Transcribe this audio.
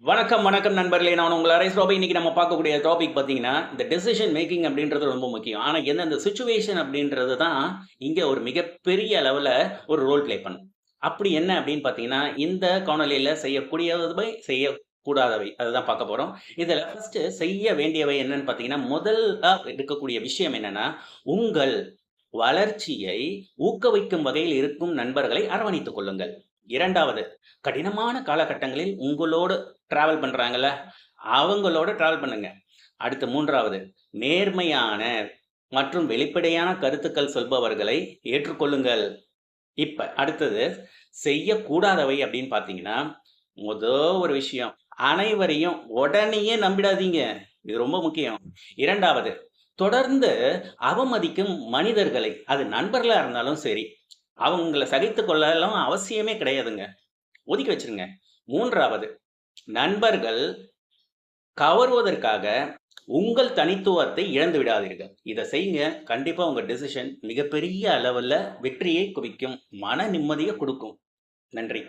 வணக்கம், வணக்கம் நண்பர்களே. நான் உங்கள் அரேஸ் ரோபி. இன்னைக்கு நம்ம பார்க்கக்கூடிய டாபிக் பார்த்தீங்கன்னா, இந்த டெசிஷன் மேக்கிங் அப்படின்றது ரொம்ப முக்கியம். ஆனா எந்தெந்த சிச்சுவேஷன் அப்படின்றது தான் இங்க ஒரு மிகப்பெரிய அளவுல ஒரு ரோல் ப்ளே பண்ணும். அப்படி என்ன அப்படின்னு பார்த்தீங்கன்னா, இந்த காணொளியில செய்யக்கூடியவை, செய்யக்கூடாதவை அதுதான் பார்க்க போறோம். இதுல ஃபர்ஸ்ட் செய்ய வேண்டியவை என்னன்னு பார்த்தீங்கன்னா, முதலா இருக்கக்கூடிய விஷயம் என்னன்னா, உங்கள் வளர்ச்சியை ஊக்குவிக்கும் வகையில் இருக்கும் நண்பர்களை அரவணைத்துக் கொள்ளுங்கள். 2வது, கடினமான காலகட்டங்களில் உங்களோடு டிராவல் பண்றாங்கல்ல, அவங்களோட டிராவல் பண்ணுங்க. அடுத்து 3வது, நேர்மையான மற்றும் வெளிப்படையான கருத்துக்கள் சொல்பவர்களை ஏற்றுக்கொள்ளுங்கள். இப்ப அடுத்தது, செய்யக்கூடாதவை அப்படின்னு பார்த்தீங்கன்னா, ஒரு விஷயம், அனைவரையும் உடனேயே நம்பிடாதீங்க. இது ரொம்ப முக்கியம். 2வது, தொடர்ந்து அவமதிக்கும் மனிதர்களை, அது நண்பர்களா இருந்தாலும் சரி, அவங்கள சகித்துக் கொள்ளலாம் அவசியமே கிடையாதுங்க. ஒதுக்கி வச்சுருங்க. 3வது, நண்பர்கள் கவருவதற்காக உங்கள் தனித்துவத்தை இழந்து விடாதீர்கள். இத செய்யுங்க. கண்டிப்பா உங்க டெசிஷன் மிகப்பெரிய அளவுல வெற்றியை குவிக்கும். மன நிம்மதிய குடுக்கும். நன்றி.